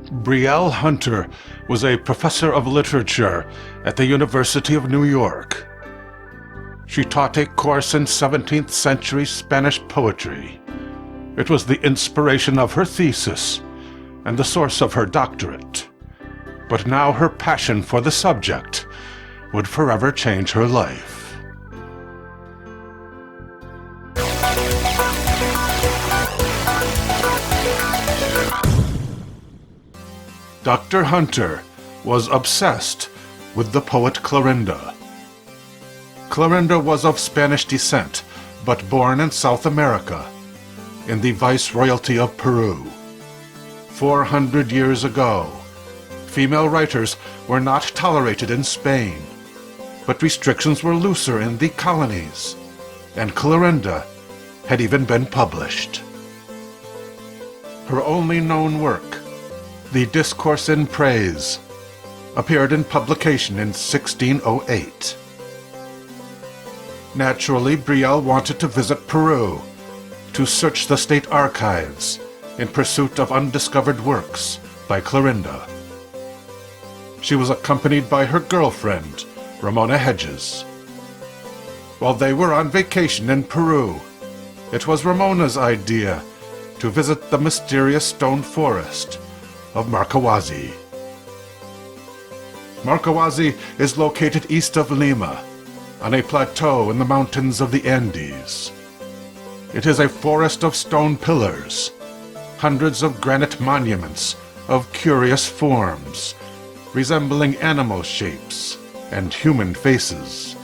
Brielle Hunter was a professor of literature at the University of New York. She taught a course in 17th century Spanish poetry. It was the inspiration of her thesis and the source of her doctorate. But now her passion for the subject would forever change her life. Dr. Hunter was obsessed with the poet Clarinda. Clarinda was of Spanish descent, but born in South America, in the Viceroyalty of Peru. 400 years ago, female writers were not tolerated in Spain, but restrictions were looser in the colonies, and Clarinda had even been published. Her only known work, The Discourse in Praise, appeared in publication in 1608. Naturally, Brielle wanted to visit Peru, to search the state archives in pursuit of undiscovered works by Clarinda. She was accompanied by her girlfriend, Ramona Hedges. While they were on vacation in Peru, it was Ramona's idea to visit the mysterious stone forest of Markawasi. Markawasi is located east of Lima, on a plateau in the mountains of the Andes. It is a forest of stone pillars, hundreds of granite monuments of curious forms, resembling animal shapes and human faces.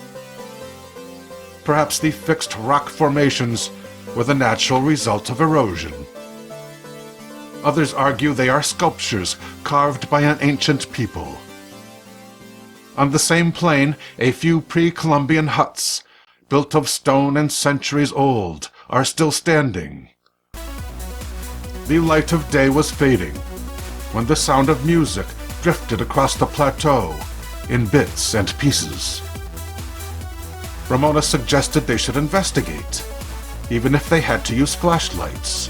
Perhaps the fixed rock formations were the natural result of erosion. Others argue they are sculptures carved by an ancient people. On the same plain, a few pre-Columbian huts, built of stone and centuries old, are still standing. The light of day was fading when the sound of music drifted across the plateau in bits and pieces. Ramona suggested they should investigate, even if they had to use flashlights.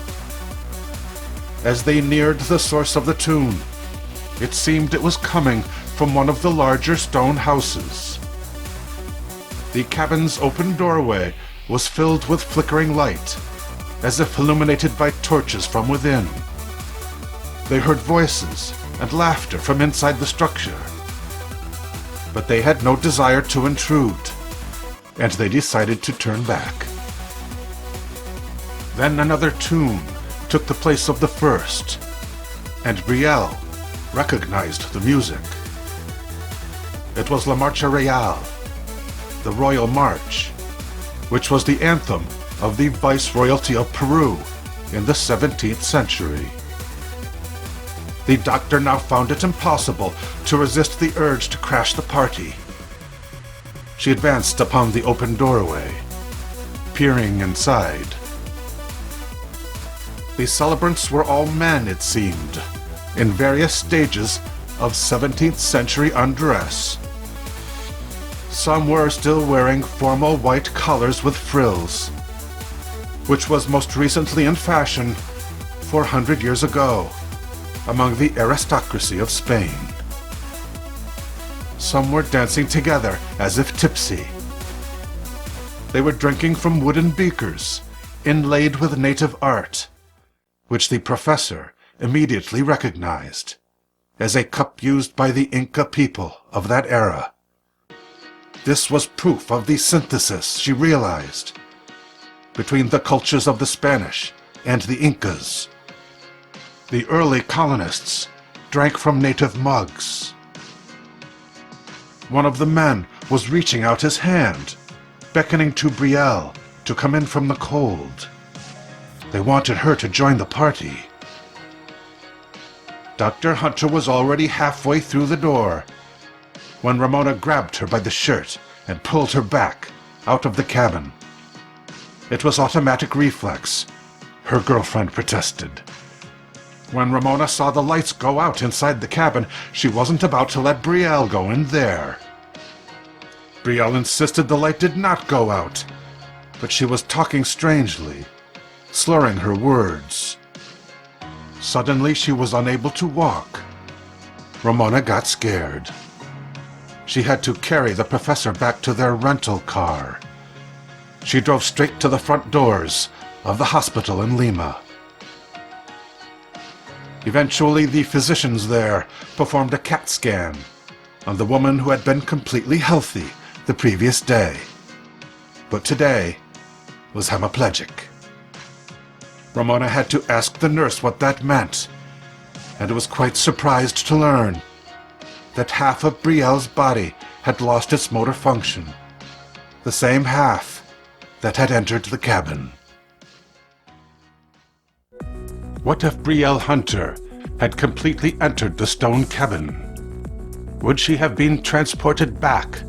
As they neared the source of the tune, it seemed it was coming from one of the larger stone houses. The cabin's open doorway was filled with flickering light, as if illuminated by torches from within. They heard voices and laughter from inside the structure, but they had no desire to intrude, and they decided to turn back. Then another tune took the place of the first, and Brielle recognized the music. It was La Marcha Real, the Royal March, which was the anthem of the Viceroyalty of Peru in the 17th century. The doctor now found it impossible to resist the urge to crash the party. She advanced upon the open doorway, peering inside. The celebrants were all men, it seemed, in various stages of 17th century undress. Some were still wearing formal white collars with frills, which was most recently in fashion 400 years ago among the aristocracy of Spain. Some were dancing together as if tipsy. They were drinking from wooden beakers inlaid with native art, which the professor immediately recognized as a cup used by the Inca people of that era. This was proof of the synthesis, she realized, between the cultures of the Spanish and the Incas. The early colonists drank from native mugs. One of the men was reaching out his hand, beckoning to Brielle to come in from the cold. They wanted her to join the party. Dr. Hunter was already halfway through the door when Ramona grabbed her by the shirt and pulled her back out of the cabin. It was automatic reflex, her girlfriend protested. When Ramona saw the lights go out inside the cabin, she wasn't about to let Brielle go in there. Brielle insisted the light did not go out, but she was talking strangely, slurring her words. Suddenly she was unable to walk. Ramona got scared. She had to carry the professor back to their rental car. She drove straight to the front doors of the hospital in Lima. Eventually, the physicians there performed a CAT scan on the woman who had been completely healthy the previous day, but today was hemiplegic. Ramona had to ask the nurse what that meant, and was quite surprised to learn that half of Brielle's body had lost its motor function, the same half that had entered the cabin. What if Brielle Hunter had completely entered the stone cabin? Would she have been transported back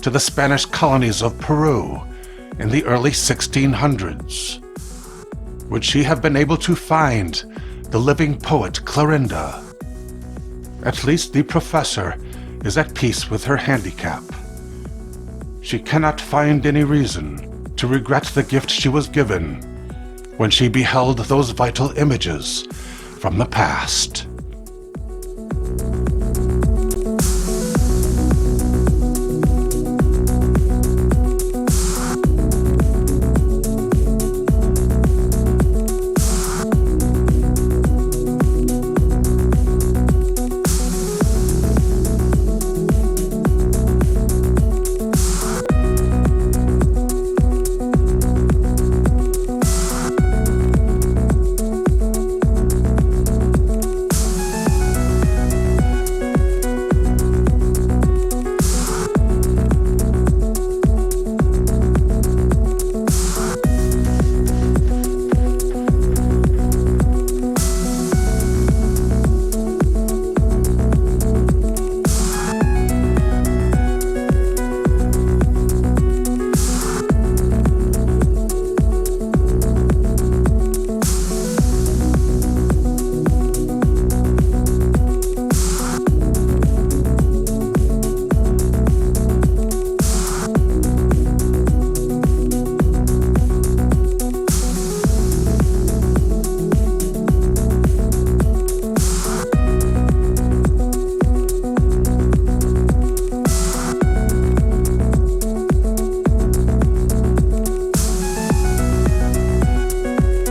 to the Spanish colonies of Peru in the early 1600s? Would she have been able to find the living poet Clarinda? At least the professor is at peace with her handicap. She cannot find any reason to regret the gift she was given when she beheld those vital images from the past.